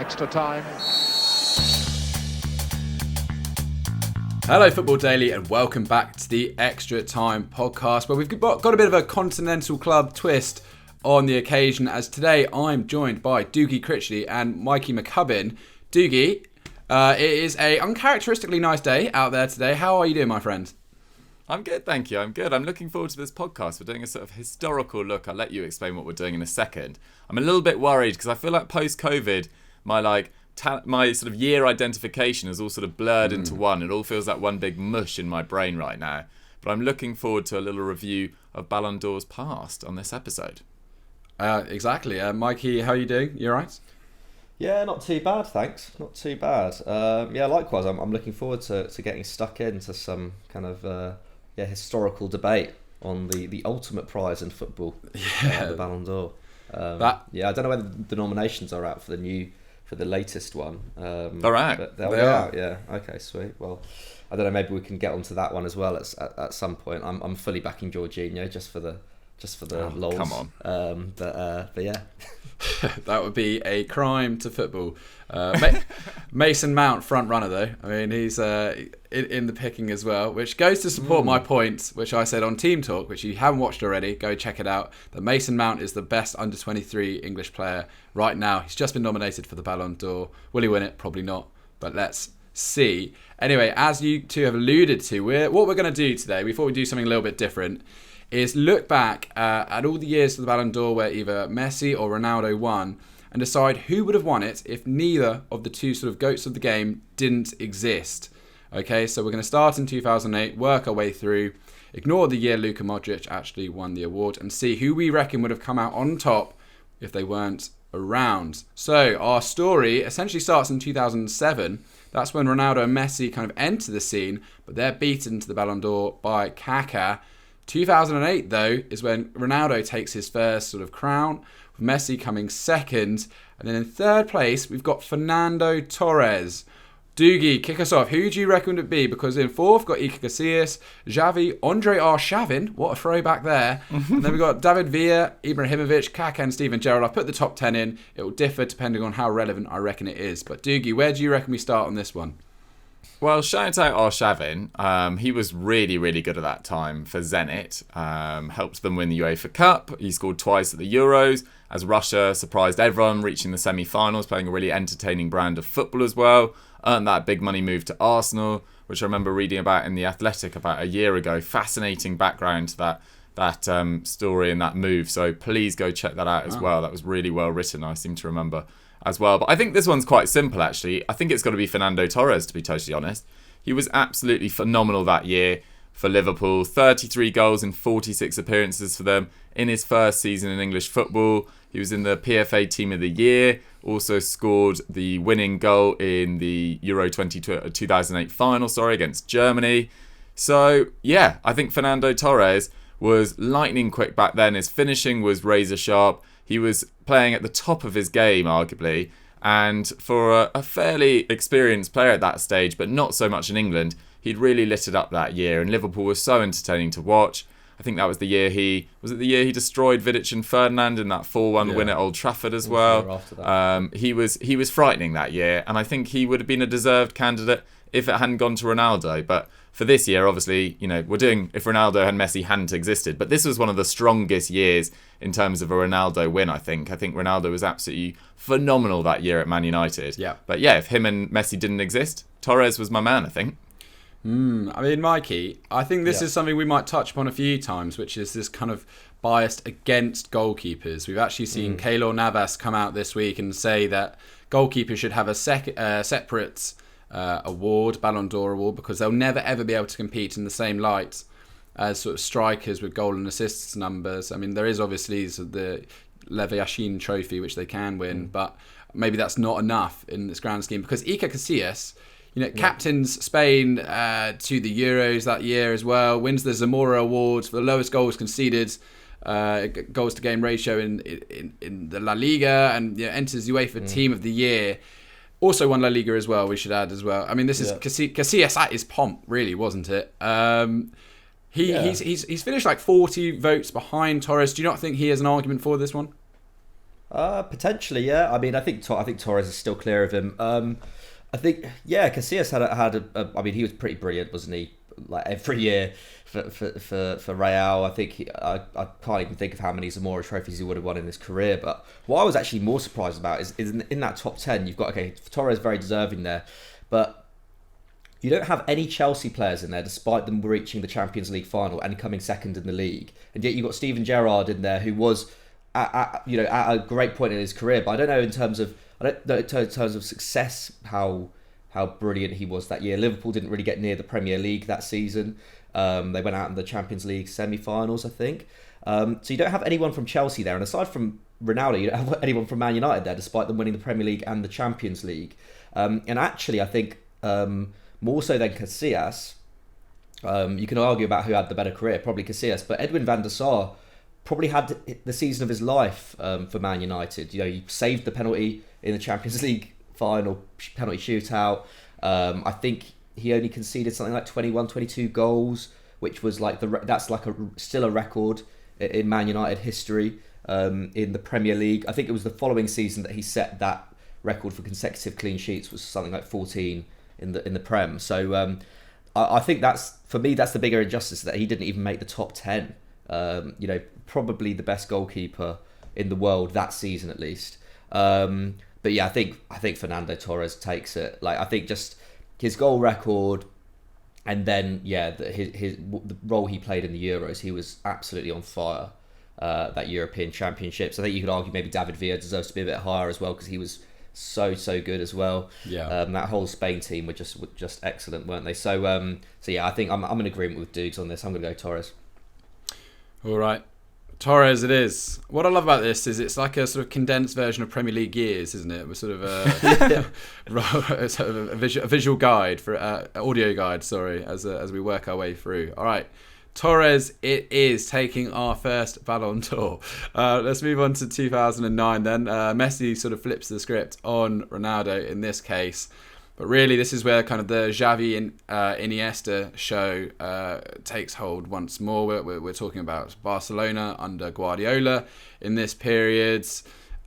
Extra time. Hello Football Daily and welcome back to the Extra Time podcast, where we've got a bit of a Continental Club twist on the occasion, as today I'm joined by Dougie Critchley and Mikey McCubbin. Dougie, it is a uncharacteristically nice day out there today. How are you doing, my friend? I'm good, thank you. I'm good. I'm looking forward to this podcast. We're doing a sort of historical look. I'll let you explain what we're doing in a second. I'm a little bit worried because I feel like post-COVID, my sort of year identification is all sort of blurred into one. It all feels like one big mush in my brain right now. But I'm looking forward to a little review of Ballon d'Or's past on this episode. Exactly. Mikey, how are you doing? You all right? Yeah, not too bad, thanks. Not too bad. Yeah, likewise. I'm looking forward to getting stuck into some kind of historical debate on the ultimate prize in football, the Ballon d'Or. Yeah, I don't know whether the nominations are out for the latest one. All right, but they'll be out. Yeah. Okay, sweet. Well, I don't know. Maybe we can get onto that one as well at some point. I'm fully backing Jorginho just for the lols. Come on. But yeah. That would be a crime to football. Mason Mount, front runner though. I mean, he's in the picking as well, which goes to support my point, which I said on Team Talk, which you haven't watched already. Go check it out. That Mason Mount is the best under 23 English player right now. He's just been nominated for the Ballon d'Or. Will he win it? Probably not, but let's see. Anyway, as you two have alluded to, what we're going to do today, before we do something a little bit different, is look back at all the years for the Ballon d'Or where either Messi or Ronaldo won and decide who would have won it if neither of the two sort of goats of the game didn't exist. Okay, so we're going to start in 2008, work our way through, ignore the year Luka Modric actually won the award, and see who we reckon would have come out on top if they weren't around. So our story essentially starts in 2007. That's when Ronaldo and Messi kind of enter the scene, but they're beaten to the Ballon d'Or by Kaká. 2008, though, is when Ronaldo takes his first sort of crown, with Messi coming second. And then in third place, we've got Fernando Torres. Dougie, kick us off. Who do you reckon it would be? Because in fourth, we've got Iker Casillas, Xavi, Andre Arshavin. What a throwback there. And then we've got David Villa, Ibrahimovic, Kaká and Steven Gerrard. I've put the top 10 in. It will differ depending on how relevant I reckon it is. But Dougie, where do you reckon we start on this one? Well, shout out Arshavin. He was really, really good at that time for Zenit. Helped them win the UEFA Cup. He scored twice at the Euros, as Russia surprised everyone, reaching the semi-finals, playing a really entertaining brand of football as well. Earned that big money move to Arsenal, which I remember reading about in The Athletic about a year ago. Fascinating background to that story and that move. So please go check that out as well. That was really well written, I seem to remember as well. But I think this one's quite simple, actually. I think it's got to be Fernando Torres, to be totally honest. He was absolutely phenomenal that year for Liverpool. 33 goals in 46 appearances for them in his first season in English football. He was in the PFA Team of the Year. Also scored the winning goal in the Euro 2008 final, against Germany. So, yeah, I think Fernando Torres was lightning quick back then. His finishing was razor sharp. He was playing at the top of his game, arguably, and for a fairly experienced player at that stage, but not so much in England, he'd really lit it up that year, and Liverpool was so entertaining to watch. I think that was the year he destroyed Vidic and Ferdinand in that 4-1 win at Old Trafford as well. He was frightening that year, and I think he would have been a deserved candidate if it hadn't gone to Ronaldo. But for this year, obviously, we're doing if Ronaldo and Messi hadn't existed. But this was one of the strongest years in terms of a Ronaldo win, I think. I think Ronaldo was absolutely phenomenal that year at Man United. Yeah. But yeah, if him and Messi didn't exist, Torres was my man, I think. I mean, Mikey, I think this is something we might touch upon a few times, which is this kind of biased against goalkeepers. We've actually seen Keylor Navas come out this week and say that goalkeepers should have a separate award, Ballon d'Or award, because they'll never ever be able to compete in the same light as sort of strikers with goal and assists numbers. I mean, there is obviously the Lev-Yashin trophy, which they can win, but maybe that's not enough in this grand scheme, because Iker Casillas, captains Spain to the Euros that year as well, wins the Zamora Award for the lowest goals conceded, goals to game ratio in the La Liga, and enters UEFA Team of the Year. Also won La Liga as well, we should add as well. I mean, this is Casillas at his pomp, really, wasn't it? He's finished like 40 votes behind Torres. Do you not think he has an argument for this one? Potentially, yeah. I mean, I think Torres is still clear of him. I think, yeah, Casillas I mean, he was pretty brilliant, wasn't he? Like every year for Real. I think I can't even think of how many Zamora trophies he would have won in his career. But what I was actually more surprised about is in that top 10, you've got, okay, Torres very deserving there, but you don't have any Chelsea players in there, despite them reaching the Champions League final and coming second in the league. And yet you've got Steven Gerrard in there, who was at a great point in his career. But I don't know in terms of success how brilliant he was that year. Liverpool didn't really get near the Premier League that season. They went out in the Champions League semi-finals, I think. So you don't have anyone from Chelsea there. And aside from Ronaldo, you don't have anyone from Man United there, despite them winning the Premier League and the Champions League. And actually, I think more so than Casillas, you can argue about who had the better career, probably Casillas. But Edwin van der Sar probably had the season of his life for Man United. You know, he saved the penalty in the Champions League final, penalty shootout. I think he only conceded something like 21, 22 goals, which was like still a record in Man United history in the Premier League. I think it was the following season that he set that record for consecutive clean sheets, was something like 14 in the Prem. So I think that's the bigger injustice, that he didn't even make the top 10. Probably the best goalkeeper in the world that season at least. But yeah, I think Fernando Torres takes it. Like, I think just his goal record, and then the role he played in the Euros, he was absolutely on fire. That European Championships. I think you could argue maybe David Villa deserves to be a bit higher as well, because he was so good as well. Yeah. That whole Spain team were just excellent, weren't they? So yeah, I think I'm in agreement with Dukes on this. I'm going to go Torres. All right. Torres it is. What I love about this is it's like a sort of condensed version of Premier League years, isn't it? We're sort of a visual guide, for audio guide, sorry, as we work our way through. All right. Torres, it is taking our first Ballon d'Or. Let's move on to 2009 then. Messi sort of flips the script on Ronaldo in this case. But really, this is where kind of the Xavi and Iniesta show takes hold once more. We're talking about Barcelona under Guardiola in this period.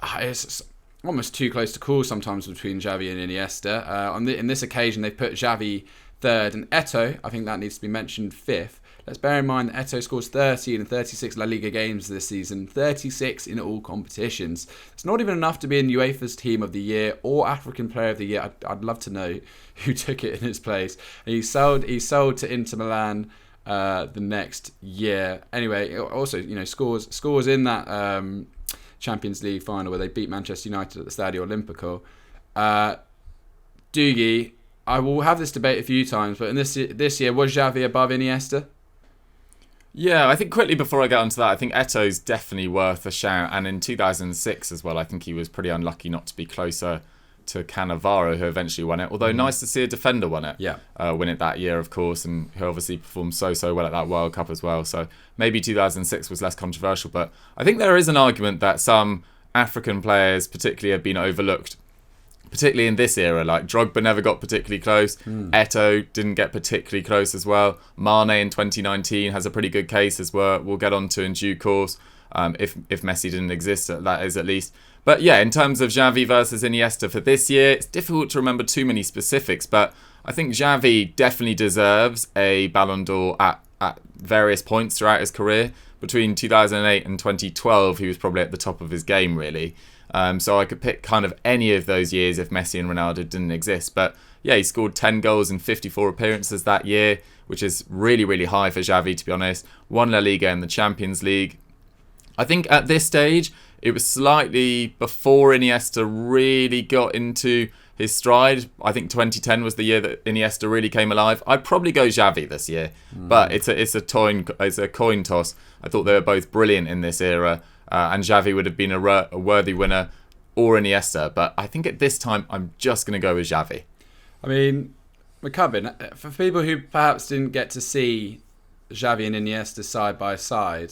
It's almost too close to call sometimes between Xavi and Iniesta. In this occasion, they put Xavi third and Eto'o, I think that needs to be mentioned, fifth. Let's bear in mind that Eto'o scores 30 in 36 La Liga games this season, 36 in all competitions. It's not even enough to be in UEFA's Team of the Year or African Player of the Year. I'd love to know who took it in his place. And he sold to Inter Milan the next year. Anyway, also scores in that Champions League final where they beat Manchester United at the Stadio Olimpico. Dougie, I will have this debate a few times, but in this year, was Xavi above Iniesta? Yeah, I think quickly before I get onto that, I think Eto's definitely worth a shout. And in 2006 as well, I think he was pretty unlucky not to be closer to Cannavaro, who eventually won it. Although nice to see a defender win it. Yeah. Win it that year, of course, and who obviously performed so well at that World Cup as well. So maybe 2006 was less controversial. But I think there is an argument that some African players particularly have been overlooked, particularly in this era. Like Drogba never got particularly close. Eto'o didn't get particularly close as well. Mane in 2019 has a pretty good case, as we'll get on to in due course. If Messi didn't exist, that is at least. But yeah, in terms of Xavi versus Iniesta for this year, it's difficult to remember too many specifics, but I think Xavi definitely deserves a Ballon d'Or at various points throughout his career. Between 2008 and 2012, he was probably at the top of his game, really. So I could pick kind of any of those years if Messi and Ronaldo didn't exist. But yeah, he scored 10 goals in 54 appearances that year, which is really, really high for Xavi, to be honest. Won La Liga and the Champions League. I think at this stage, it was slightly before Iniesta really got into his stride. I think 2010 was the year that Iniesta really came alive. I'd probably go Xavi this year, but it's a coin toss. I thought they were both brilliant in this era. And Xavi would have been a worthy winner, or Iniesta. But I think at this time, I'm just going to go with Xavi. I mean, McCubbin, for people who perhaps didn't get to see Xavi and Iniesta side by side,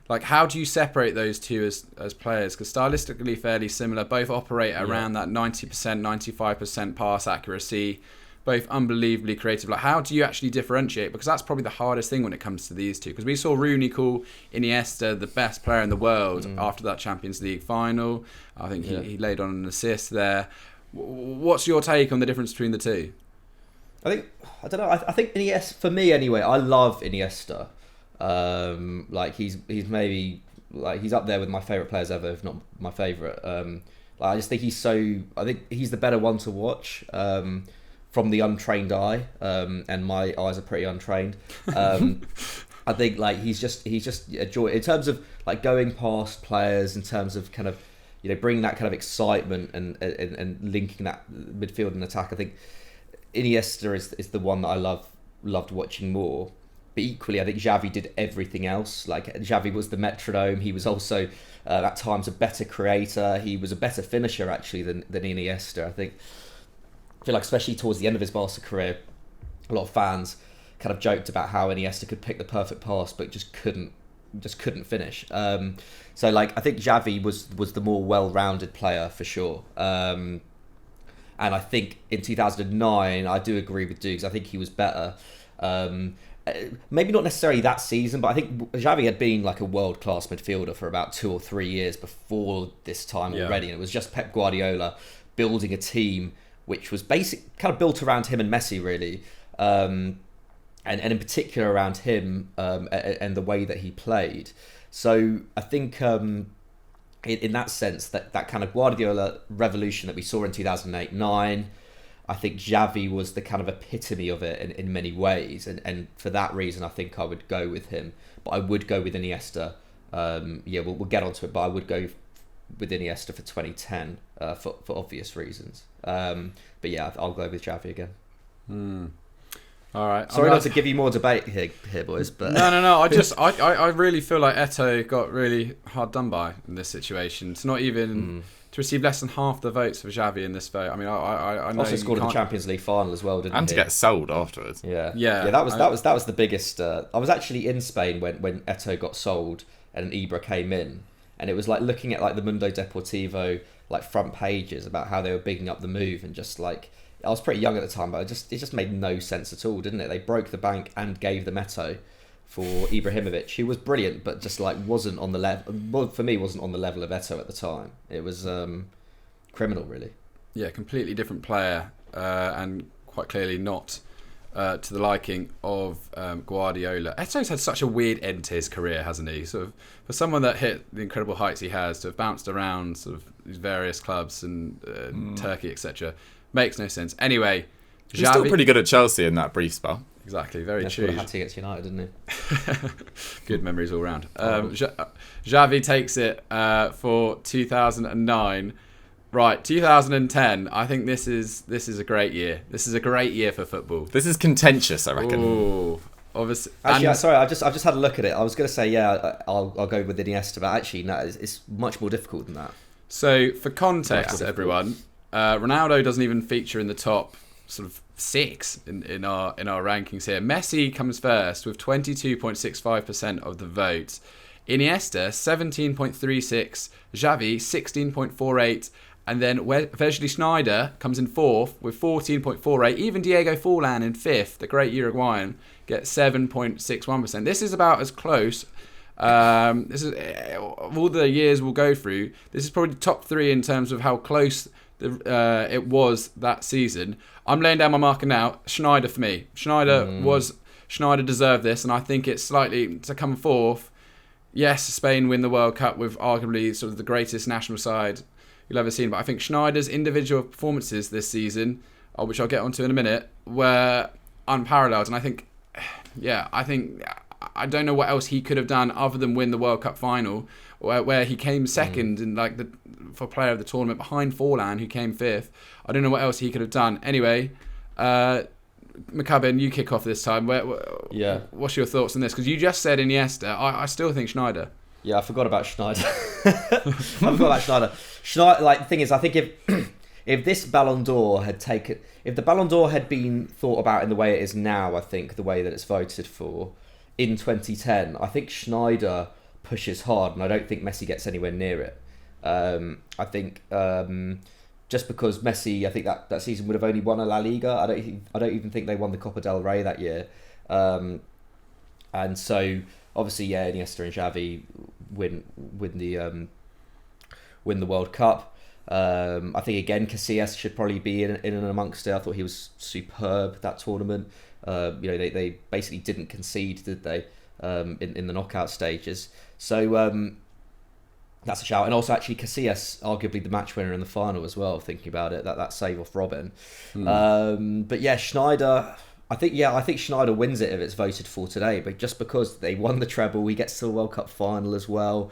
like, how do you separate those two as players? Because stylistically fairly similar, both operate around that 90%, 95% pass accuracy. both unbelievably creative. Like, how do you actually differentiate? Because that's probably the hardest thing when it comes to these two. Because we saw Rooney call Iniesta the best player in the world after that Champions League final. I think he laid on an assist there. What's your take on the difference between the two? I don't know. I think Iniesta, for me anyway, I love Iniesta. Like he's maybe like he's up there with my favourite players ever, if not my favourite. Like I just think I think he's the better one to watch from the untrained eye, and my eyes are pretty untrained. I think like he's just a joy in terms of like going past players, in terms of kind of bringing that kind of excitement and linking that midfield and attack. I think Iniesta is the one that I loved watching more. But equally, I think Xavi did everything else. Like Xavi was the metronome. He was also at times a better creator. He was a better finisher actually than Iniesta. I feel like especially towards the end of his Barca career, a lot of fans kind of joked about how Iniesta could pick the perfect pass but just couldn't finish. So like I think Xavi was the more well-rounded player for sure. And I think in 2009, I do agree with Dukes. I think he was better. Maybe not necessarily that season, but I think Xavi had been like a world-class midfielder for about 2 or 3 years before this time already. And it was just Pep Guardiola building a team which was kind of built around him and Messi, really. And in particular around him and the way that he played. So I think in that sense, that kind of Guardiola revolution that we saw in 2008-09, I think Xavi was the kind of epitome of it in many ways. And for that reason, I think I would go with him. But I would go with Iniesta. We'll get onto it, but I would go with Iniesta for 2010 for obvious reasons. But yeah, I'll go with Xavi again. All right. Sorry not to give you more debate here, boys. But No. I really feel like Eto'o got really hard done by in this situation. It's not even to receive less than half the votes for Xavi in this vote. I mean, I know also scored in the Champions League final as well, didn't he? And to get sold afterwards. Yeah. That was the biggest. I was actually in Spain when Eto'o got sold and Ibra came in, and it was like looking at like the Mundo Deportivo like front pages about how they were bigging up the move, and just like. I was pretty young at the time, but it just made no sense at all, didn't it? They broke the bank and gave the Eto'o for Ibrahimovic, who was brilliant, but just like wasn't on the level. Well, for me, wasn't on the level of Eto'o at the time. It was criminal, really. Yeah, completely different player, and quite clearly not to the liking of Guardiola. Eto'o's had such a weird end to his career, hasn't he? Sort of for someone that hit the incredible heights he has, to have bounced around sort of these various clubs and Turkey, etc. Makes no sense. Anyway, He's still pretty good at Chelsea in that brief spell. Exactly, very true. He had to against United, didn't he? Good memories all round. Xavi takes it for 2009. Right, 2010. I think this is a great year. This is a great year for football. This is contentious, I reckon. Ooh, obviously. Actually, sorry, I've just had a look at it. I was going to say I'll go with Iniesta, but actually no, it's much more difficult than that. So for context, everyone. Ronaldo doesn't even feature in the top sort of 6 in our rankings here. Messi comes first with 22.65% of the vote. Iniesta 17.36, Xavi 16.48, and then Wesley Sneijder comes in 4th with 14.48. Even Diego Forlan in 5th, the great Uruguayan, gets 7.61%. This is about as close. This is of all the years we'll go through. This is probably the top 3 in terms of how close it was that season. I'm laying down my marker now. Sneijder for me. Sneijder deserved this, and I think it's slightly to come 4th. Yes, Spain win the World Cup with arguably sort of the greatest national side you'll ever seen, but I think Schneider's individual performances this season, which I'll get onto in a minute, were unparalleled. And I think I don't know what else he could have done other than win the World Cup final, where he came second in like for player of the tournament behind Forlan, who came 5th. I don't know what else he could have done. Anyway, McCubbin, you kick off this time. What's your thoughts on this? Because you just said Iniesta. I still think Sneijder. Yeah, I forgot about Sneijder. Sneijder, like the thing is, I think if this Ballon d'Or if the Ballon d'Or had been thought about in the way it is now, I think the way that it's voted for in 2010, I think Sneijder pushes hard, and I don't think Messi gets anywhere near it. I think just because Messi, I think that season would have only won a La Liga. I don't even think they won the Copa del Rey that year. And so obviously, Iniesta and Xavi win the World Cup. I think again Casillas should probably be in and amongst it. I thought he was superb that tournament. They basically didn't concede, did they, in the knockout stages? So that's a shout. And also actually Casillas, arguably the match winner in the final as well, thinking about it, that save off Robin. But yeah, Sneijder, I think Sneijder wins it if it's voted for today, but just because they won the treble, he gets to the World Cup final as well.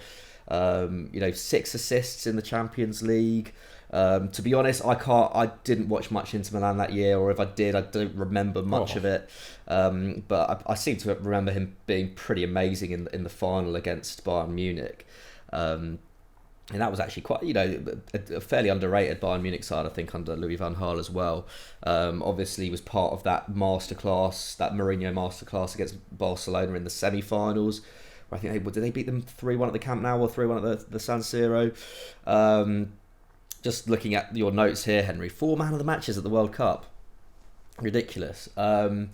6 assists in the Champions League. To be honest, I didn't watch much Inter Milan that year, or if I did, I don't remember much of it. But I seem to remember him being pretty amazing in the final against Bayern Munich. And that was actually quite, a fairly underrated Bayern Munich side, I think, under Louis van Gaal as well. Obviously, was part of that masterclass, that Mourinho masterclass against Barcelona in the semi-finals. I think did they beat them 3-1 at the Camp Nou or 3-1 at the San Siro? Just looking at your notes here, Henry, 4 man of the matches at the World Cup, ridiculous. And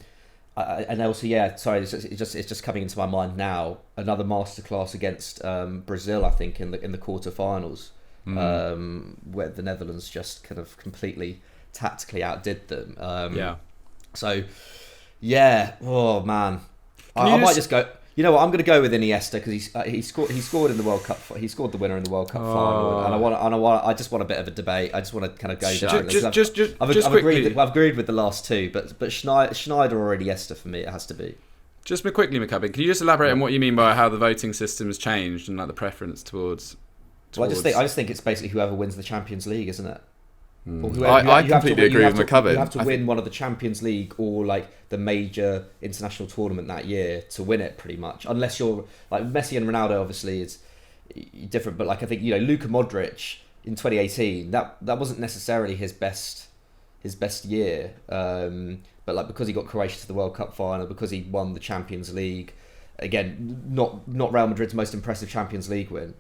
also, it's just coming into my mind now. Another masterclass against Brazil, I think, in the quarterfinals, where the Netherlands just kind of completely tactically outdid them. So, yeah. Oh man, I might just go. You know what? I'm going to go with Iniesta because he scored in the World Cup. He scored the winner in the World Cup final, and I just want a bit of a debate. I just want to kind of go down. I've agreed with the last two, but Sneijder or Iniesta for me, it has to be. Just quickly, McCubbin, can you just elaborate on what you mean by how the voting system has changed and like the preference towards? Well, I just think it's basically whoever wins the Champions League, isn't it? I completely agree with McCubbin. You have to win one of the Champions League or like the major international tournament that year to win it, pretty much. Unless you're like Messi and Ronaldo, obviously is different. But like I think Luka Modric in 2018, that wasn't necessarily his best year. But like because he got Croatia to the World Cup final, because he won the Champions League, again not Real Madrid's most impressive Champions League win.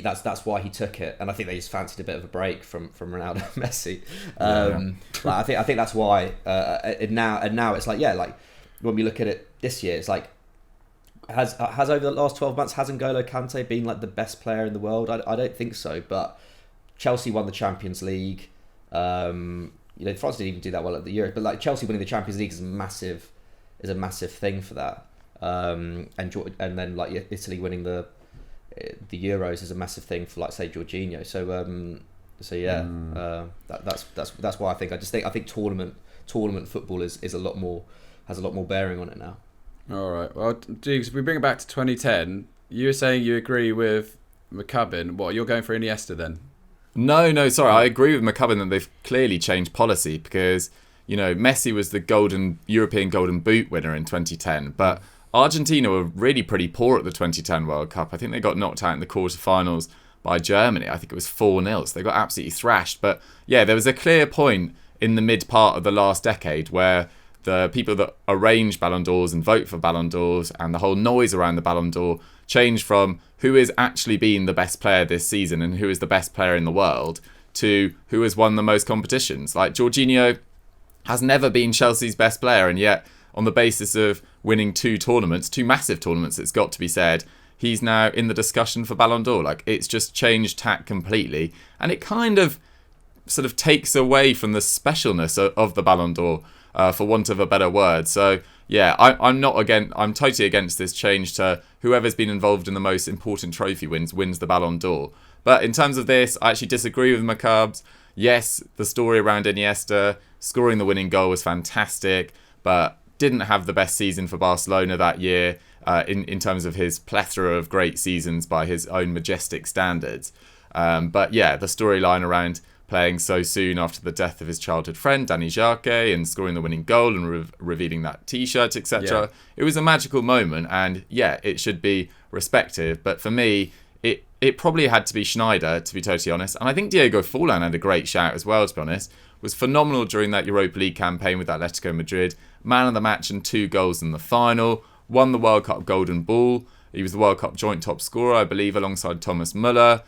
That's why he took it, and I think they just fancied a bit of a break from Ronaldo and Messi. I think that's why. And now it's like when we look at it this year, it's like has over the last 12 months has N'Golo Kante been like the best player in the world? I don't think so. But Chelsea won the Champions League. France didn't even do that well at the Euro, but like Chelsea winning the Champions League is a massive thing for that. And then like Italy winning the Euros is a massive thing for like say Jorginho. That's why I think tournament football is a lot more, has a lot more bearing on it now. All right. Well, Diggs, if we bring it back to 2010, you were saying you agree with McCubbin. What, you're going for Iniesta then? No, sorry. I agree with McCubbin that they've clearly changed policy because Messi was the European Golden Boot winner in 2010, but Argentina were really pretty poor at the 2010 World Cup. I think they got knocked out in the quarterfinals by Germany. I think it was 4-0. So they got absolutely thrashed. But yeah, there was a clear point in the mid part of the last decade where the people that arrange Ballon d'Ors and vote for Ballon d'Ors and the whole noise around the Ballon d'Or changed from who is actually being the best player this season and who is the best player in the world to who has won the most competitions. Like Jorginho has never been Chelsea's best player, and yet on the basis of winning 2 massive tournaments, it's got to be said, he's now in the discussion for Ballon d'Or. Like, it's just changed tack completely. And it kind of sort of takes away from the specialness of the Ballon d'Or, for want of a better word. So, yeah, I'm totally against this change to whoever's been involved in the most important trophy wins the Ballon d'Or. But in terms of this, I actually disagree with McCubbs. Yes, the story around Iniesta scoring the winning goal was fantastic, but didn't have the best season for Barcelona that year in terms of his plethora of great seasons by his own majestic standards. But yeah, the storyline around playing so soon after the death of his childhood friend, Danny Jacquet, and scoring the winning goal and revealing that T-shirt, etc. Yeah. It was a magical moment, and yeah, it should be respected. But for me, it probably had to be Sneijder, to be totally honest. And I think Diego Forlan had a great shout as well, to be honest. Was phenomenal during that Europa League campaign with Atletico Madrid. Man of the match and 2 goals in the final. Won the World Cup Golden Ball. He was the World Cup joint top scorer, I believe, alongside Thomas Müller.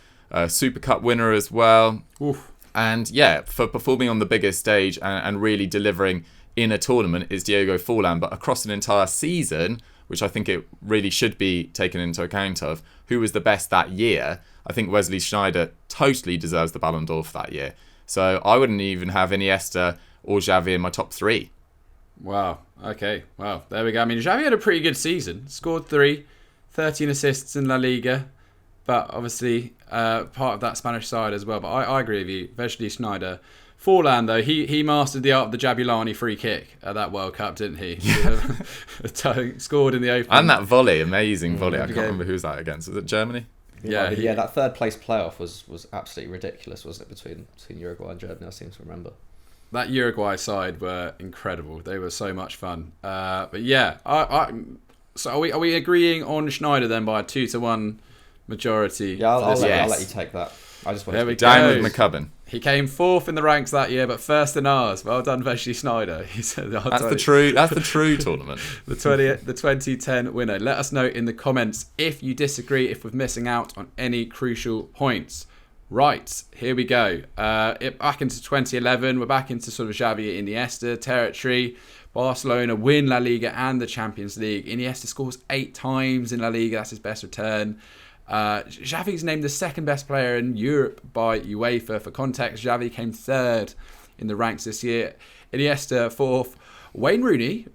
Super Cup winner as well. Oof. And yeah, for performing on the biggest stage and really delivering in a tournament is Diogo Forlan. But across an entire season, which I think it really should be taken into account of, who was the best that year, I think Wesley Sneijder totally deserves the Ballon d'Or for that year. So I wouldn't even have Iniesta or Xavi in my top 3. Wow. Okay. Wow. There we go. I mean, Xavi had a pretty good season. Scored 3, 13 assists in La Liga. But obviously, part of that Spanish side as well. But I agree with you. Wesley Sneijder. Forlan, though, he mastered the art of the Jabulani free kick at that World Cup, didn't he? Scored in the opening. And that volley, amazing volley. I can't remember who was that against. Was it Germany? Yeah, that third place playoff was absolutely ridiculous, wasn't it, between Uruguay and Germany, I seem to remember. That Uruguay side were incredible. They were so much fun. But yeah, so are we agreeing on Sneijder then by a 2-1 majority? Yeah, I'll let you take that. I just wanted to down with McCubbin. He came 4th in the ranks that year, but first in ours. Well done, Wesley Sneijder. He said, That's the true tournament. The 2010 winner. Let us know in the comments if you disagree, if we're missing out on any crucial points. Right, here we go. Back into 2011. We're back into sort of Xavi Iniesta territory. Barcelona win La Liga and the Champions League. Iniesta scores 8 times in La Liga. That's his best return. Xavi's named the second best player in Europe by UEFA. For context, Xavi came 3rd in the ranks this year. Iniesta 4th. Wayne Rooney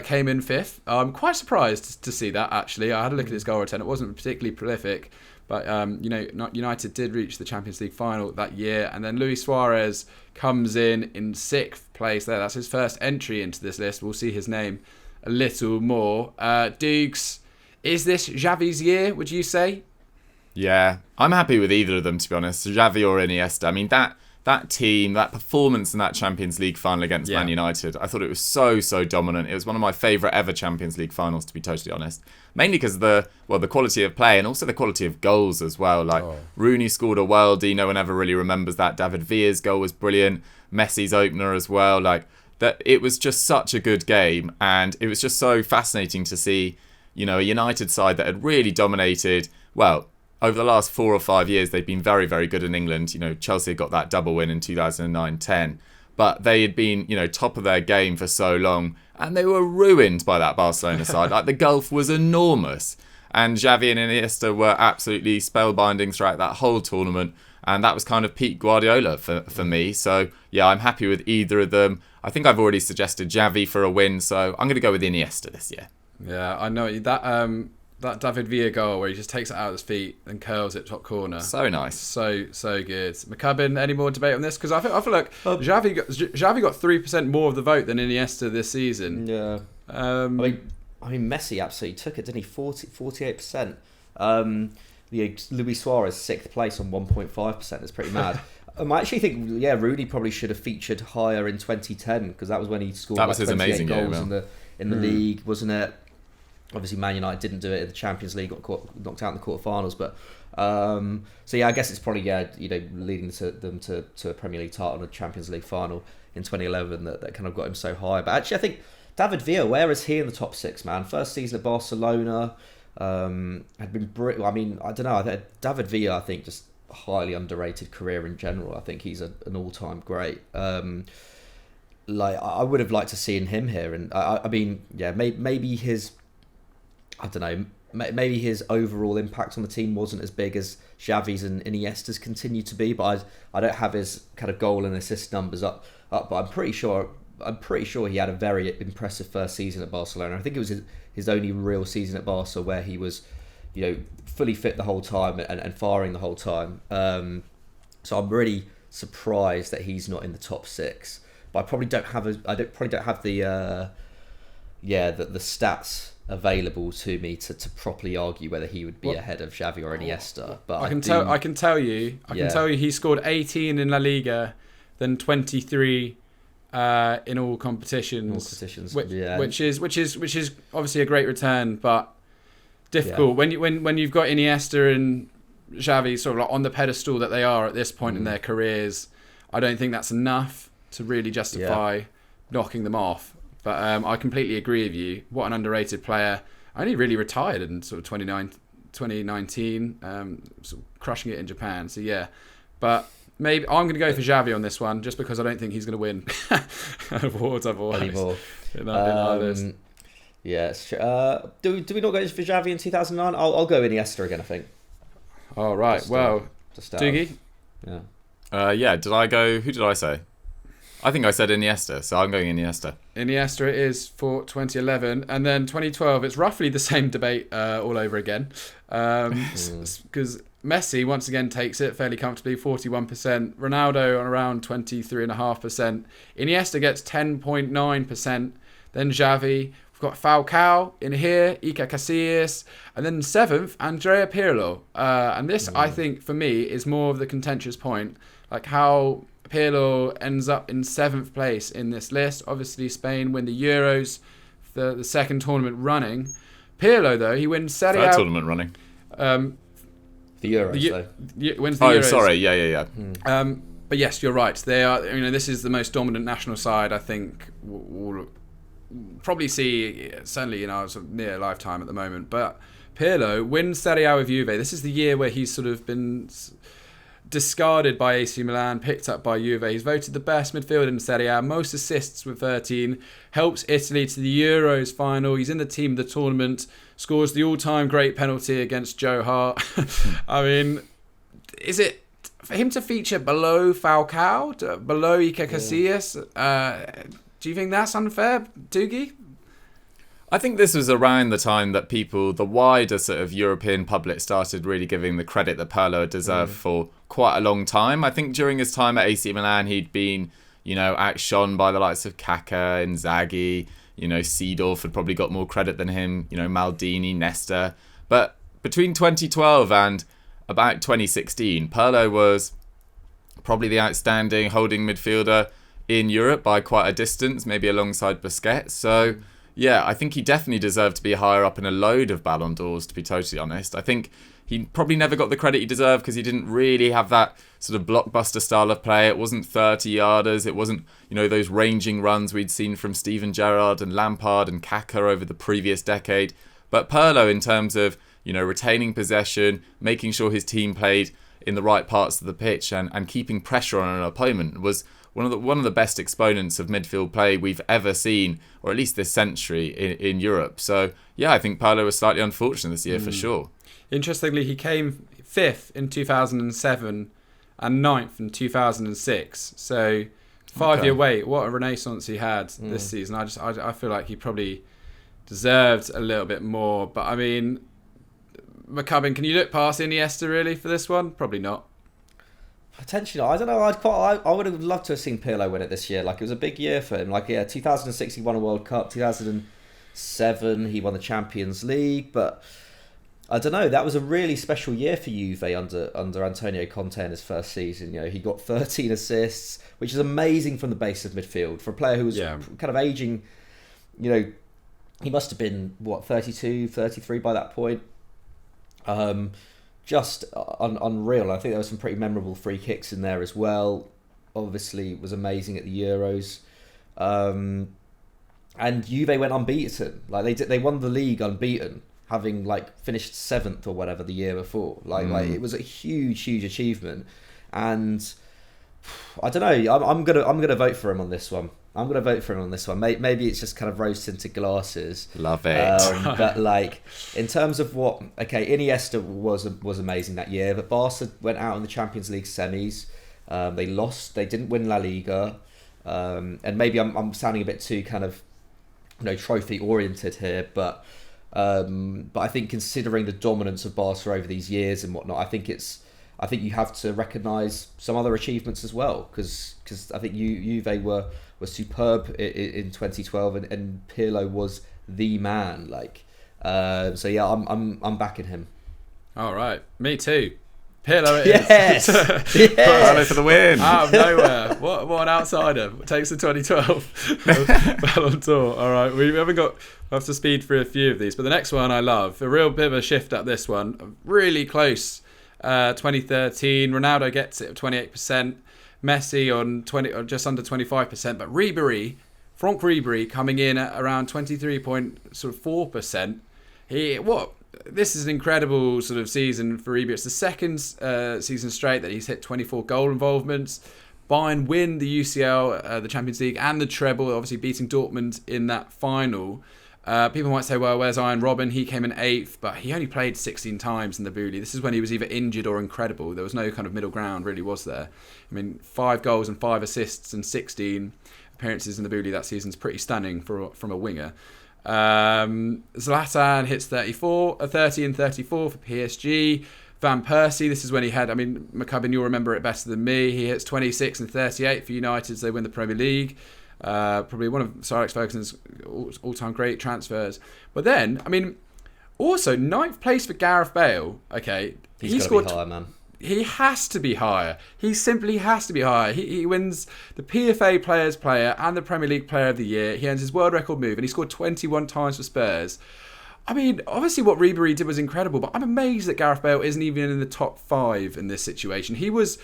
came in 5th. I'm quite surprised to see that, actually. I had a look at his goal return. It wasn't particularly prolific. But, United did reach the Champions League final that year. And then Luis Suarez comes in 6th place there. That's his first entry into this list. We'll see his name a little more. Dukes, is this Xavi's year, would you say? Yeah, I'm happy with either of them, to be honest. Xavi or Iniesta. I mean, that team, that performance in that Champions League final against Man United, I thought it was so dominant. It was one of my favourite ever Champions League finals, to be totally honest. Mainly because of the quality of play and also the quality of goals as well. Rooney scored a worldie. No one ever really remembers that. David Villa's goal was brilliant. Messi's opener as well. That it was just such a good game, and it was just so fascinating to see, a United side that had really dominated. Well, over the last 4 or 5 years, they've been very, very good in England. Chelsea got that double win in 2009-10. But they had been, top of their game for so long. And they were ruined by that Barcelona side. The gulf was enormous. And Xavi and Iniesta were absolutely spellbinding throughout that whole tournament. And that was kind of peak Guardiola for me. So, yeah, I'm happy with either of them. I think I've already suggested Xavi for a win. So I'm going to go with Iniesta this year. Yeah, I know. That David Villa goal where he just takes it out of his feet and curls it top corner. So nice. So good. McCubbin, any more debate on this? Because I feel like Xavi got 3% more of the vote than Iniesta this season. Yeah. I mean, Messi absolutely took it, didn't he? 48%. Luis Suarez 6th place on 1.5% is pretty mad. I actually think, Rooney probably should have featured higher in 2010 because that was when he scored 28 goals in the league, wasn't it? Obviously, Man United didn't do it in the Champions League, got knocked out in the quarterfinals. But I guess it's probably leading them to a Premier League title and a Champions League final in 2011 that kind of got him so high. But actually, I think David Villa, where is he in the top 6, man? First season at Barcelona, had been brilliant. I mean, I don't know. David Villa, I think, just a highly underrated career in general. I think he's an all-time great. I would have liked to seen him here, and maybe his. I don't know, maybe his overall impact on the team wasn't as big as Xavi's and Iniesta's continue to be, but I don't have his kind of goal and assist numbers up, but I'm pretty sure he had a very impressive first season at Barcelona. I think it was his only real season at Barca where he was, fully fit the whole time and firing the whole time. So I'm really surprised that he's not in the top 6. But I probably don't have the stats available to me to properly argue whether he would be ahead of Xavi or Iniesta. But I can tell you he scored 18 in La Liga, then 23 in all competitions. Which is obviously a great return, but difficult when you've got Iniesta and Xavi sort of like on the pedestal that they are at this point in their careers. I don't think that's enough to really justify knocking them off. But I completely agree with you. What an underrated player. Only really retired in sort of 2009, 2019, sort of crushing it in Japan. So yeah, but maybe I'm going to go for Xavi on this one, just because I don't think he's going to win awards otherwise. Anymore. In our list. Yes. Do we not go for Xavi in 2009? I'll go Iniesta again, I think. All right. Dougie? Yeah. Did I go? Who did I say? I think I said Iniesta, so I'm going Iniesta. Iniesta it is for 2011, and then 2012. It's roughly the same debate all over again, because Messi once again takes it fairly comfortably, 41%. Ronaldo on around 23.5%. Iniesta gets 10.9%. Then Xavi. We've got Falcao in here, Iker Casillas, and then 7th, Andrea Pirlo. And this, I think, for me, is more of the contentious point, like how Pirlo ends up in 7th place in this list. Obviously, Spain win the Euros, the second tournament running. Pirlo, though, he wins Serie A. Third tournament running. The Euros, though. Wins the Euros. Oh, sorry. Yeah. But yes, you're right. They are. This is the most dominant national side, I think, we'll probably see, certainly in our sort of near lifetime at the moment. But Pirlo wins Serie A with Juve. This is the year where he's sort of been discarded by AC Milan, picked up by Juve. He's voted the best midfielder in Serie A, most assists with 13, helps Italy to the Euros final. He's in the team of the tournament, scores the all-time great penalty against Joe Hart. I mean, is it for him to feature below Falcao, below Iker Casillas? Do you think that's unfair, Dougie? I think this was around the time that the wider sort of European public started really giving the credit that Pirlo had deserved for quite a long time. I think during his time at AC Milan, he'd been, outshone by the likes of Kaká, Inzaghi, Seedorf had probably got more credit than him, Maldini, Nesta. But between 2012 and about 2016, Pirlo was probably the outstanding holding midfielder in Europe by quite a distance, maybe alongside Busquets. So, yeah, I think he definitely deserved to be higher up in a load of Ballon d'Ors, to be totally honest. I think he probably never got the credit he deserved because he didn't really have that sort of blockbuster style of play. It wasn't 30-yarders. It wasn't, those ranging runs we'd seen from Steven Gerrard and Lampard and Kaká over the previous decade. But Pirlo, in terms of, retaining possession, making sure his team played in the right parts of the pitch and keeping pressure on an opponent, was one of the best exponents of midfield play we've ever seen, or at least this century in Europe. So yeah, I think Pirlo was slightly unfortunate this year for sure. Interestingly, he came 5th in 2007 and 9th in 2006. So 5-year wait. What a renaissance he had this season. I feel like he probably deserved a little bit more. But I mean, McCubbin, can you look past Iniesta really for this one? Probably not. Potentially, I don't know. I would have loved to have seen Pirlo win it this year. Like, it was a big year for him. 2006 he won a World Cup. 2007 he won the Champions League. But I don't know. That was a really special year for Juve under Antonio Conte in his first season. He got 13 assists, which is amazing from the base of midfield for a player who was kind of aging. He must have been 32, 33 by that point. Just unreal. I think there were some pretty memorable free kicks in there as well. Obviously, it was amazing at the Euros. And Juve went unbeaten. They won the league unbeaten, having finished 7th or whatever the year before. It was a huge achievement. And I don't know. I'm gonna vote for him on this one. Maybe it's just kind of rose tinted glasses. Love it. But in terms of Iniesta was amazing that year. But Barca went out in the Champions League semis. They lost. They didn't win La Liga. And maybe I'm sounding a bit too kind of trophy oriented here. But I think considering the dominance of Barca over these years and whatnot, I think you have to recognise some other achievements as well, because I think Juve were superb in 2012 and Pirlo was the man. So yeah, I'm backing him. All right, me too. Pirlo it is. Yes. Pirlo for the win. Out of nowhere. What an outsider. Takes the 2012 Ballon d'Or. All right, we have to speed through a few of these, but the next one I love. A real bit of a shift up this one. Really close. 2013, Ronaldo gets it at 28%, Messi on 20 or just under 25%, but Franck Ribery coming in at around 23.4%. this is an incredible sort of season for Ribery. It's the second season straight that he's hit 24 goal involvements. Bayern win the UCL, the Champions League, and the treble, obviously beating Dortmund in that final. People might say, well, where's Arjen Robben? He came in 8th, but he only played 16 times in the Bully. This is when he was either injured or incredible. There was no kind of middle ground, really, was there? I mean, 5 goals and 5 assists and 16 appearances in the Bully that season is pretty stunning from a winger. Zlatan hits 30 and 34 for PSG. Van Persie, this is when he had, I mean, McCubbin, you'll remember it better than me. He hits 26 and 38 for United as they win the Premier League. Probably one of Sir Alex Ferguson's all-time great transfers. But then, I mean, also 9th place for Gareth Bale. Okay, He's got to be higher, man. He has to be higher. He simply has to be higher. He wins the PFA Players Player and the Premier League Player of the Year. He earns his world record move, and he scored 21 times for Spurs. I mean, obviously what Ribery did was incredible, but I'm amazed that Gareth Bale isn't even in the top 5 in this situation. He was,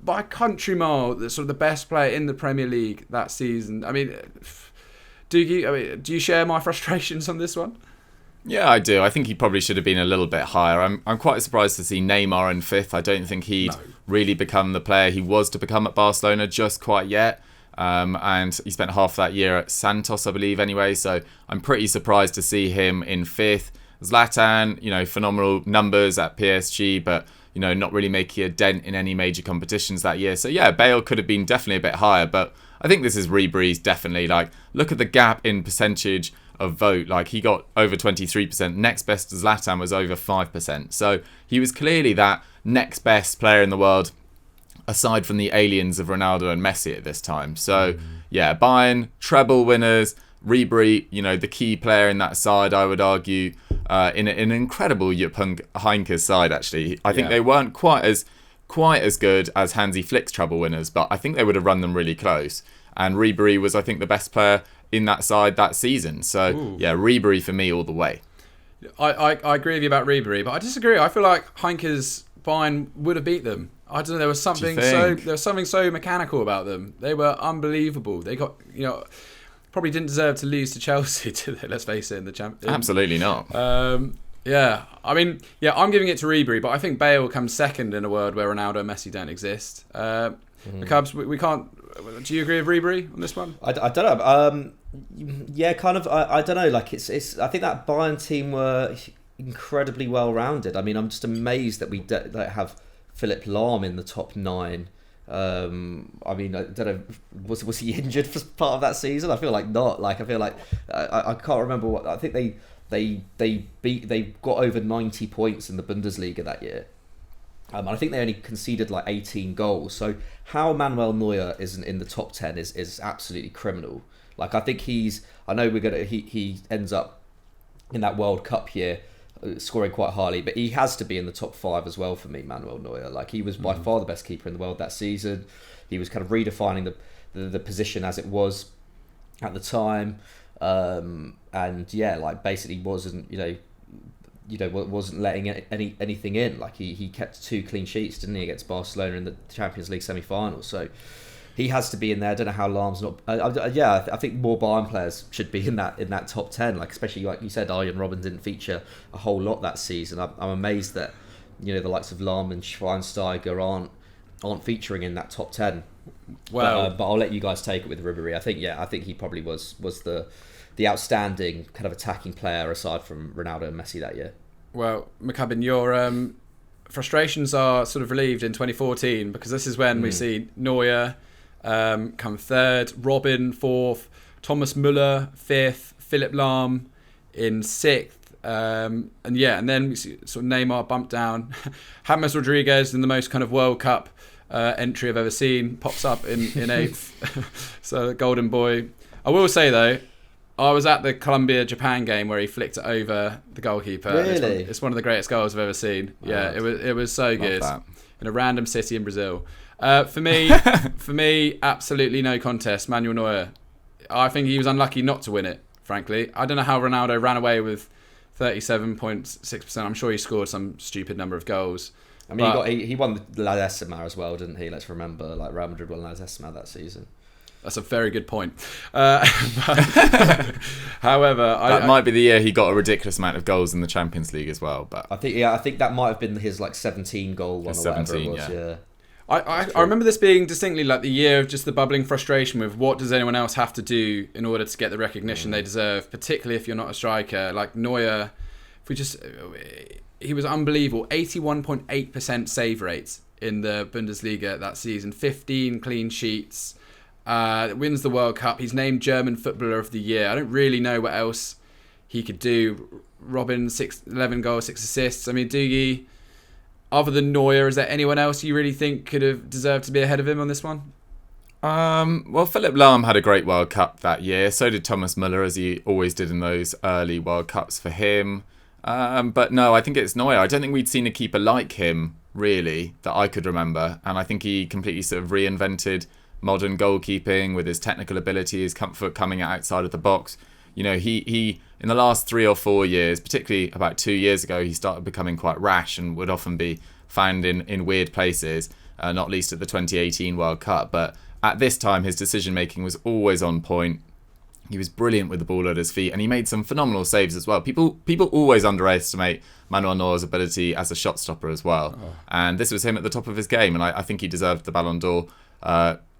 by a country mile, the sort of the best player in the Premier League that season. I mean, do you share my frustrations on this one? Yeah, I do. I think he probably should have been a little bit higher. I'm quite surprised to see Neymar in 5th. I don't think he'd really become the player he was to become at Barcelona just quite yet. And he spent half that year at Santos, I believe, anyway. So I'm pretty surprised to see him in 5th. Zlatan, phenomenal numbers at PSG, but, not really making a dent in any major competitions that year. So, yeah, Bale could have been definitely a bit higher. But I think this is Ribery's definitely. Look at the gap in percentage of vote. He got over 23%. Next best to Zlatan was over 5%. So he was clearly that next best player in the world, aside from the aliens of Ronaldo and Messi at this time. So, yeah, Bayern, treble winners, Ribery, the key player in that side, I would argue, in an incredible Jupp Heynckes side, actually. I think they weren't quite as good as Hansi Flick's treble winners, but I think they would have run them really close. And Ribery was, I think, the best player in that side that season. So, yeah, Ribery for me all the way. I agree with you about Ribery, but I disagree. I feel like Heynckes Bayern would have beat them. I don't know. There was something so mechanical about them. They were unbelievable. They got probably didn't deserve to lose to Chelsea. Let's face it, in the Champions. Absolutely not. Yeah, I mean, I'm giving it to Ribery, but I think Bale comes second in a world where Ronaldo and Messi don't exist. The Cubs, we can't. Do you agree with Ribery on this one? I don't know. Yeah, kind of. I don't know. It's. I think that Bayern team were incredibly well rounded. I mean, I'm just amazed that we don't have Philipp Lahm in the top 9. I mean, I don't know. Was he injured for part of that season? I feel like not. I feel like I can't remember what. I think they got over 90 points in the Bundesliga that year. I think they only conceded 18 goals. So how Manuel Neuer isn't in the top 10 is absolutely criminal. I think I know he ends up in that World Cup year scoring quite highly, but he has to be in the top 5 as well for me, Manuel Neuer. He was by far the best keeper in the world that season. He was kind of redefining the position as it was at the time. And yeah, basically wasn't, wasn't letting anything in. He kept 2 clean sheets, didn't he, against Barcelona in the Champions League semi-final. So he has to be in there. I don't know how Lahm's not. I think more Bayern players should be in that top 10. Especially like you said, Arjen Robben didn't feature a whole lot that season. I'm amazed that the likes of Lahm and Schweinsteiger aren't featuring in that top 10. Well, but I'll let you guys take it with Ribery. I think he probably was the outstanding kind of attacking player aside from Ronaldo and Messi that year. Well, McCubbin, your frustrations are sort of relieved in 2014 because this is when we see Neuer come 3rd, Robben 4th, Thomas Müller 5th, Philipp Lahm in 6th, and then we see sort of Neymar bumped down. James Rodriguez in the most kind of World Cup entry I've ever seen pops up in 8th. So golden boy. I will say though, I was at the Colombia-Japan game where he flicked it over the goalkeeper. Really? It's one of the greatest goals I've ever seen. Yeah, it was so good. That. In a random city in Brazil. For me, absolutely no contest. Manuel Neuer. I think he was unlucky not to win it, frankly. I don't know how Ronaldo ran away with 37.6%. I'm sure he scored some stupid number of goals. I mean, he won the La Decima as well, didn't he? Let's remember, Real Madrid won La Decima that season. That's a very good point. However, that might be the year he got a ridiculous amount of goals in the Champions League as well. But I think that might have been his like 17 goal one or whatever it was. Yeah. I remember this being distinctly like the year of just the bubbling frustration with what does anyone else have to do in order to get the recognition they deserve, particularly if you're not a striker. Like Neuer, he was unbelievable. 81.8% save rate in the Bundesliga that season. 15 clean sheets. Wins the World Cup. He's named German Footballer of the Year. I don't really know what else he could do. Robin, 11 goals, 6 assists. I mean, Dougie, other than Neuer, is there anyone else you really think could have deserved to be ahead of him on this one? Well, Philipp Lahm had a great World Cup that year. So did Thomas Müller, as he always did in those early World Cups for him. But no, I think it's Neuer. I don't think we'd seen a keeper like him, really, that I could remember. And I think he completely sort of reinvented modern goalkeeping with his technical ability, his comfort coming outside of the box. You know, he in the last 3 or 4 years, particularly about 2 years ago, he started becoming quite rash and would often be found in weird places, not least at the 2018 World Cup. But at this time, his decision-making was always on point. He was brilliant with the ball at his feet, and he made some phenomenal saves as well. People always underestimate Manuel Neuer's ability as a shot stopper as well. Oh. And this was him at the top of his game, and I think he deserved the Ballon d'Or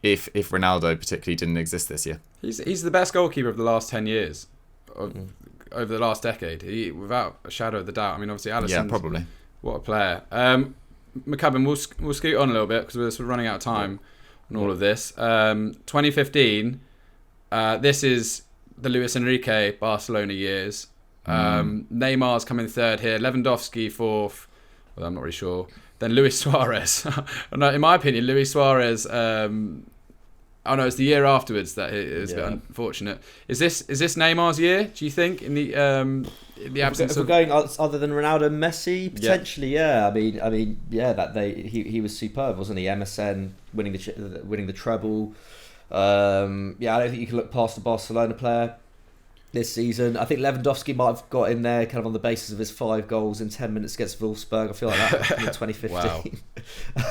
if Ronaldo particularly didn't exist this year. He's the best goalkeeper of the last 10 years, over the last decade, without a shadow of the doubt. I mean, obviously, Alisson. Yeah, probably. What a player. McCubbin, we'll scoot on a little bit because we're sort of running out of time on all of this. 2015, this is the Luis Enrique Barcelona years. Neymar's coming third here. Lewandowski fourth. Well, I'm not really sure. Then Luis Suarez. In my opinion, Luis Suarez. It's the year afterwards that it was a bit unfortunate. Is this Neymar's year? Do you think in the absence if we're going other than Ronaldo and Messi potentially? Yeah. I mean, he was superb, wasn't he? MSN winning the treble. I don't think you can look past the Barcelona player this season. I think Lewandowski might have got in there kind of on the basis of his 5 goals in 10 minutes against Wolfsburg. I feel like that in 2015.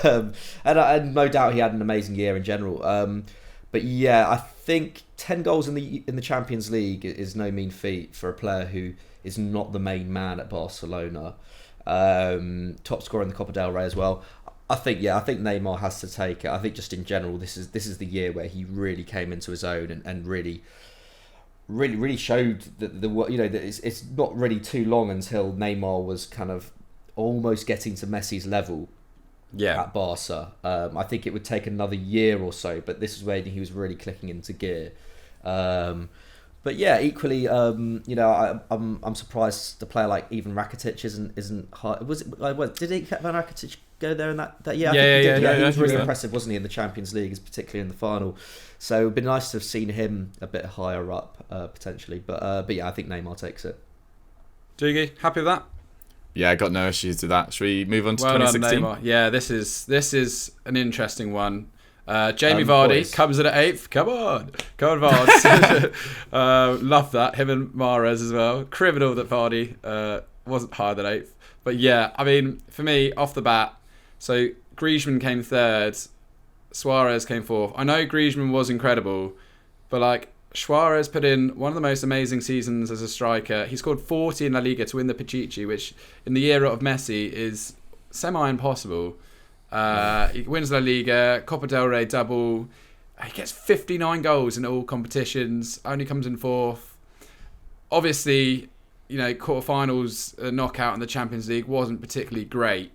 Wow. And no doubt he had an amazing year in general. But yeah, I think 10 goals in the Champions League is no mean feat for a player who is not the main man at Barcelona. Top scorer in the Copa del Rey as well. I think Neymar has to take it. I think just in general, this is the year where he really came into his own and really showed that it's not really too long until Neymar was kind of almost getting to Messi's level. At Barca. I think it would take another year or so, but this is where he was really clicking into gear. But yeah, equally, I'm surprised the player like even Rakitic isn't high. Did Van Rakitic go there in that year? Yeah, he was really impressive, wasn't he, in the Champions League, particularly in the final. So it'd be nice to have seen him a bit higher up potentially. But yeah, I think Neymar takes it. Dougie, happy with that? Yeah, I got no issues with that. Should we move on to 2016? Done, Neymar. Yeah, this is an interesting one. Jamie Vardy comes in at 8th. Come on, Vardy. Love that. Him and Mahrez as well. Criminal that Vardy wasn't higher than 8th. But yeah, I mean, for me, off the bat, so Griezmann came 3rd. Suarez came 4th. I know Griezmann was incredible, but like, Suarez put in one of the most amazing seasons as a striker. He scored 40 in La Liga to win the Pichichi, which in the era of Messi is semi-impossible. He wins La Liga, Copa del Rey double. He gets 59 goals in all competitions, only comes in 4th. Obviously, quarterfinals knockout in the Champions League wasn't particularly great.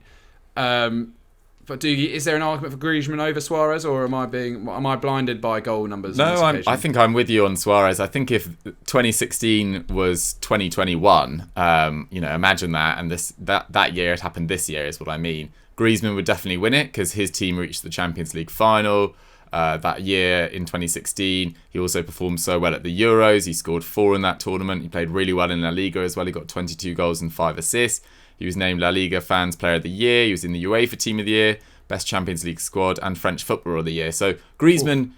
But Dougie, is there an argument for Griezmann over Suarez, or am I blinded by goal numbers? No, I think I'm with you on Suarez. I think if 2016 was 2021, imagine that, and that year it happened this year is what I mean. Griezmann would definitely win it because his team reached the Champions League final that year in 2016. He also performed so well at the Euros. He scored 4 in that tournament. He played really well in La Liga as well. He got 22 goals and 5 assists. He was named La Liga Fans Player of the Year. He was in the UEFA Team of the Year, Best Champions League Squad, and French Footballer of the Year. So Griezmann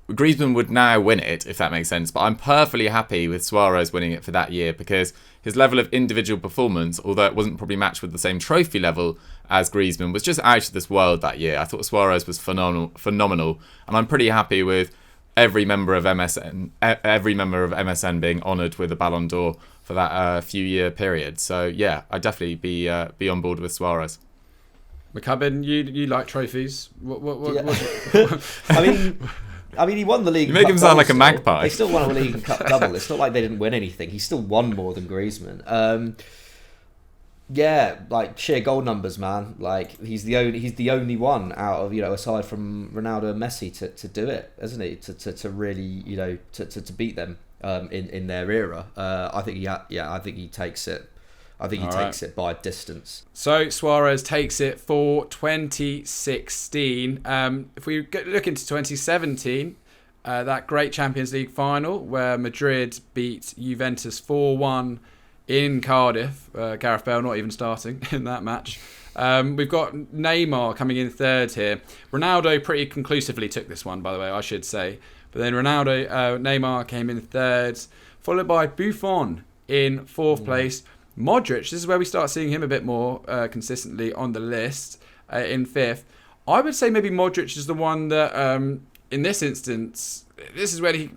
would now win it, if that makes sense. But I'm perfectly happy with Suarez winning it for that year because his level of individual performance, although it wasn't probably matched with the same trophy level as Griezmann, was just out of this world that year. I thought Suarez was phenomenal, and I'm pretty happy with every member of MSN being honoured with a Ballon d'Or for that few-year period. So yeah, I'd definitely be on board with Suarez. McCubbin, you like trophies? What? I mean, he won the league. You make him sound like a magpie. They still won a league and cup double. It's not like they didn't win anything. He still won more than Griezmann. Yeah, like sheer goal numbers, man. Like he's the only one out of, aside from Ronaldo and Messi to do it, isn't he? To really, to beat them in their era. I think he takes it. I think he takes it by distance. So Suarez takes it for 2016. If we look into 2017, that great Champions League final where Madrid beat Juventus 4-1 in Cardiff. Gareth Bale not even starting in that match. We've got Neymar coming in third here. Ronaldo pretty conclusively took this one, by the way, I should say. But then Neymar came in third, followed by Buffon in fourth place. Modric, this is where we start seeing him a bit more consistently on the list, in fifth. I would say maybe Modric is the one that, in this instance, this is where he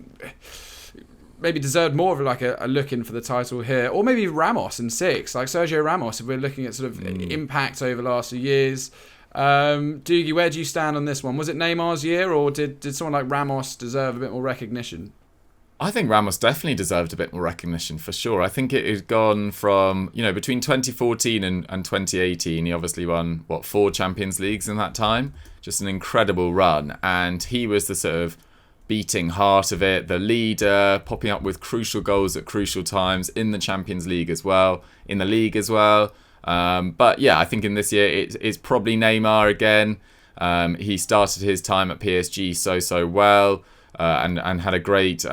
maybe deserved more of like a look in for the title here. Or maybe Ramos in sixth, like Sergio Ramos, if we're looking at sort of impact over the last few years. Dougie, where do you stand on this one? Was it Neymar's year, or did someone like Ramos deserve a bit more recognition? I think Ramos definitely deserved a bit more recognition, for sure. I think it had gone from, between 2014 and 2018, he obviously won, 4 Champions Leagues in that time? Just an incredible run. And he was the sort of beating heart of it, the leader, popping up with crucial goals at crucial times in the Champions League as well, in the league as well. But yeah, I think in this year it's probably Neymar again. He started his time at PSG so well, and had a great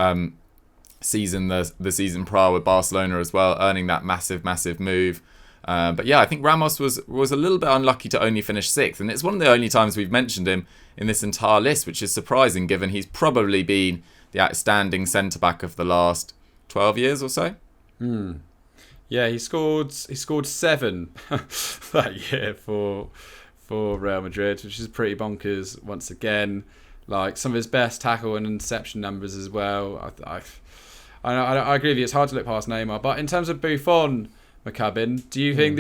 season the season prior with Barcelona as well, earning that massive move. But yeah, I think Ramos was a little bit unlucky to only finish sixth, and it's one of the only times we've mentioned him in this entire list, which is surprising given he's probably been the outstanding centre-back of the last 12 years or so. Yeah, he scored 7 that year for Real Madrid, which is pretty bonkers once again. Like some of his best tackle and interception numbers as well. I agree with you. It's hard to look past Neymar, but in terms of Buffon, McCubbin, do you think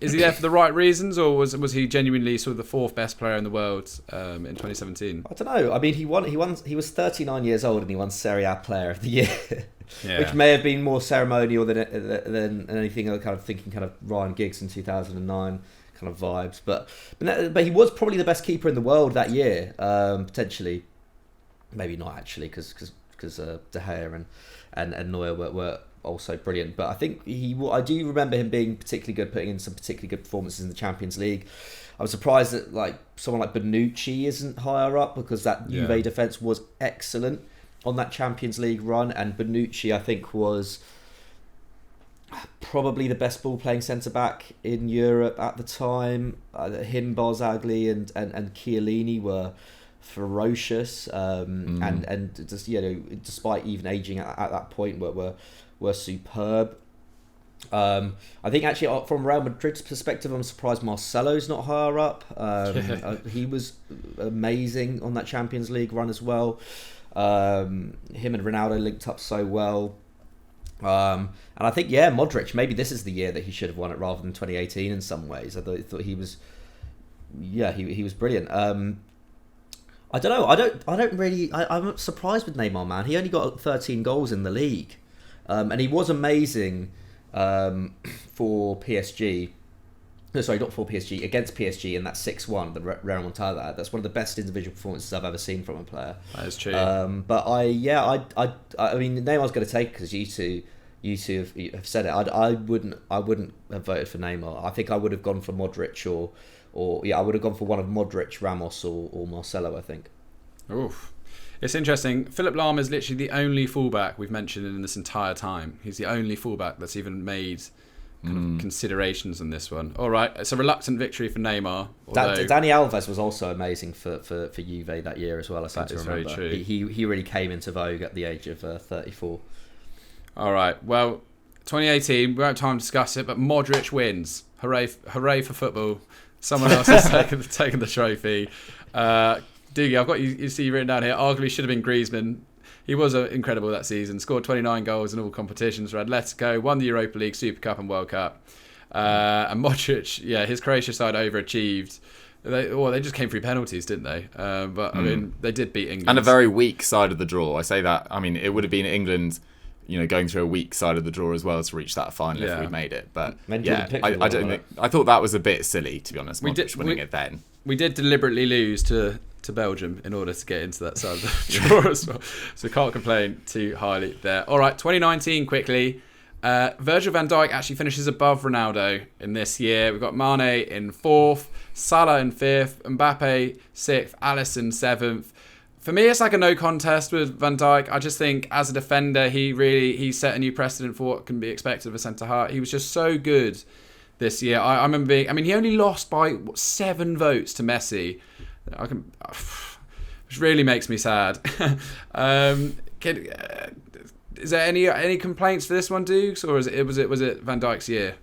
is he there for the right reasons, or was he genuinely sort of the fourth best player in the world in 2017? I don't know. I mean, he was 39 years old and he won Serie A Player of the Year, which may have been more ceremonial than anything. I kind of thinking kind of Ryan Giggs in 2009 kind of vibes, but he was probably the best keeper in the world that year, potentially. Maybe not actually, because De Gea and Neuer were also brilliant. But I think I do remember him being particularly good, putting in some particularly good performances in the Champions League. I was surprised that like someone like Bonucci isn't higher up, because that Juve defence was excellent on that Champions League run, and Bonucci I think was probably the best ball-playing centre-back in Europe at the time. Him, Barzagli and Chiellini were ferocious, and just despite even aging at that point, were superb. I think actually from Real Madrid's perspective, I'm surprised Marcelo's not higher up. He was amazing on that Champions League run as well. Him and Ronaldo linked up so well. And I think Modric, maybe this is the year that he should have won it rather than 2018 in some ways. I thought he was he was brilliant. I don't know. I'm surprised with Neymar, man. He only got 13 goals in the league, and he was amazing for PSG. No, sorry, not for PSG. Against PSG in that 6-1, the Real Montada. That's one of the best individual performances I've ever seen from a player. That is true. But I mean, Neymar's going to take it because you two have said it. I wouldn't have voted for Neymar. I think I would have gone for Modric or I would have gone for one of Modric, Ramos, or Marcelo, I think. Oof. It's interesting. Philipp Lahm is literally the only fullback we've mentioned in this entire time. He's the only fullback that's even made kind of considerations on this one. All right, it's a reluctant victory for Neymar. Dani Alves was also amazing for Juve that year as well. I seem to remember. Very true. He really came into vogue at the age of 34. All right, well, 2018, we won't have time to discuss it, but Modric wins. Hooray for football. Someone else has taken the trophy. Dougie, I've got you see written down here. Arguably should have been Griezmann. He was incredible that season. Scored 29 goals in all competitions for Atletico. Won the Europa League, Super Cup, and World Cup. And Modric, his Croatia side overachieved. They just came through penalties, didn't they? But I mean, they did beat England. And a very weak side of the draw. I say that. I mean, it would have been England, going through a weak side of the draw as well to reach that final if we made it. But I thought that was a bit silly, to be honest. Modric winning it then. We did deliberately lose to Belgium in order to get into that side of the draw as well. So can't complain too highly there. All right, 2019 quickly. Virgil van Dijk actually finishes above Ronaldo in this year. We've got Mane in 4th, Salah in 5th, Mbappe 6th, Alisson 7th. For me, it's like a no contest with Van Dijk. I just think as a defender, he set a new precedent for what can be expected of a centre-half. He was just so good this year. I remember he only lost by 7 votes to Messi. Which really makes me sad. Is there any complaints for this one, Dukes, or was it Van Dijk's year?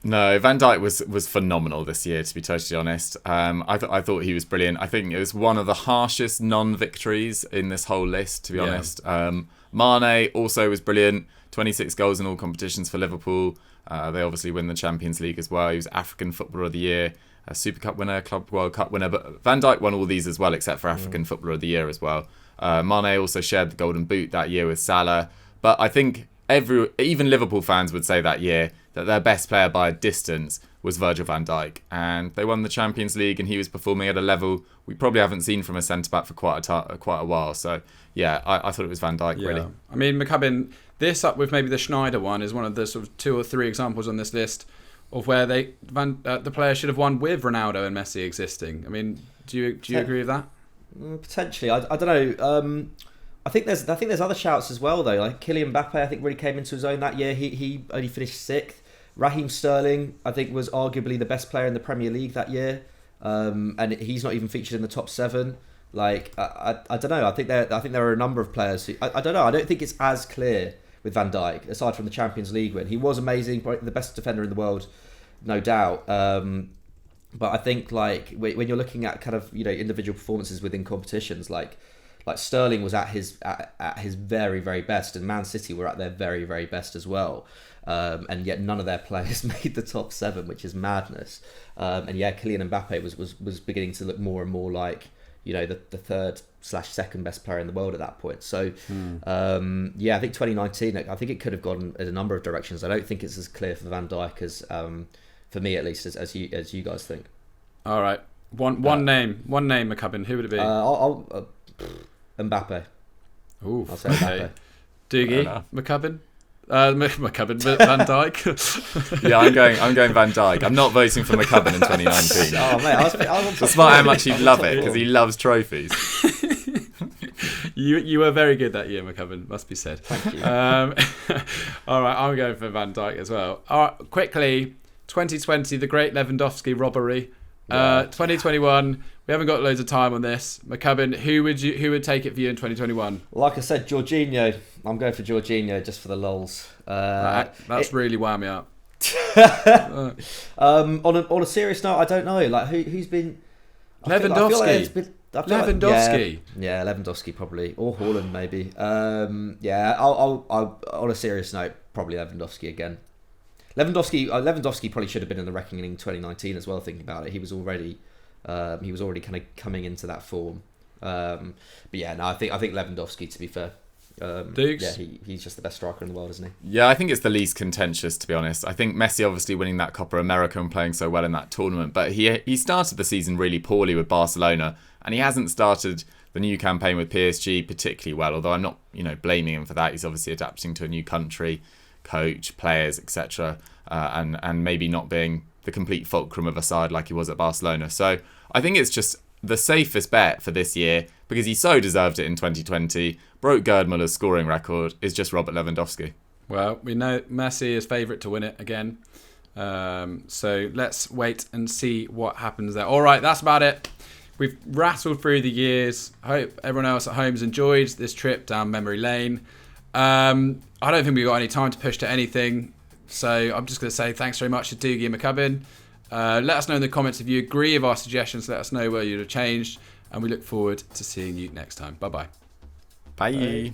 No, Van Dijk was phenomenal this year, to be totally honest. I thought he was brilliant. I think it was one of the harshest non-victories in this whole list, to be honest. Mane also was brilliant. 26 goals in all competitions for Liverpool. They obviously win the Champions League as well. He was African Footballer of the Year, a Super Cup winner, Club World Cup winner. But Van Dijk won all these as well, except for African Footballer of the Year as well. Mane also shared the Golden Boot that year with Salah. But I think even Liverpool fans would say that year that their best player by a distance was Virgil van Dijk. And they won the Champions League and he was performing at a level we probably haven't seen from a centre-back for quite a while. So, I thought it was Van Dijk, really. I mean, McCubbin, this up with maybe the Sneijder one is one of the sort of 2 or 3 examples on this list of where the player should have won with Ronaldo and Messi existing. I mean, do you agree with that? Potentially. I don't know. I think there's other shouts as well though. Like Kylian Mbappe, I think really came into his own that year. He only finished 6th. Raheem Sterling, I think, was arguably the best player in the Premier League that year, and he's not even featured in the top 7. Like I don't know. I think there are a number of players who I don't know. I don't think it's as clear with Van Dijk aside from the Champions League win. He was amazing, probably the best defender in the world, no doubt. But I think like when you're looking at kind of individual performances within competitions, like Sterling was at his very, very best, and Man City were at their very, very best as well. And yet none of their players made the top 7, which is madness. Kylian Mbappe was beginning to look more and more like the 3rd/2nd best player in the world at that point. So I think 2019, I think it could have gone in a number of directions. I don't think it's as clear for Van Dijk as for me at least as you guys think. All right, one name, McCubbin. Who would it be? I'll Mbappe. Ooh, I'll say Mbappe. Doogie, McCubbin. McCubbin, Van Dijk. Yeah, I'm going Van Dijk. I'm not voting for McCubbin in 2019. Oh mate, I was despite how much he'd love it because he loves trophies. You were very good that year, McCubbin, must be said. Thank you. All right, I'm going for Van Dijk as well. All right, quickly, 2020, the great Lewandowski robbery. 2021, we haven't got loads of time on this. McCubbin, who would take it for you in 2021? Like I said, Jorginho. I'm going for Jorginho just for the lols. That's really wound me up. On a serious note, I don't know. Like who's been Lewandowski. Lewandowski. Yeah, Lewandowski probably, or Haaland maybe. I'll on a serious note, probably Lewandowski again. Lewandowski probably should have been in the reckoning in 2019 as well. Thinking about it, he was already kind of coming into that form. I think Lewandowski, to be fair. Dukes? Yeah, he's just the best striker in the world, isn't he? Yeah, I think it's the least contentious, to be honest. I think Messi obviously winning that Copa America and playing so well in that tournament, but he started the season really poorly with Barcelona, and he hasn't started the new campaign with PSG particularly well, although I'm not blaming him for that. He's obviously adapting to a new country, coach, players, etc., and maybe not being the complete fulcrum of a side like he was at Barcelona. So I think it's just the safest bet for this year, because he so deserved it in 2020, broke Gerd Muller's scoring record, is just Robert Lewandowski. Well, we know Messi is favourite to win it again. So let's wait and see what happens there. All right, that's about it. We've rattled through the years. I hope everyone else at home has enjoyed this trip down memory lane. I don't think we've got any time to push to anything. So I'm just going to say thanks very much to Dougie and McCubbin. Let us know in the comments if you agree with our suggestions. Let us know where you'd have changed. And we look forward to seeing you next time. Bye-bye. Bye.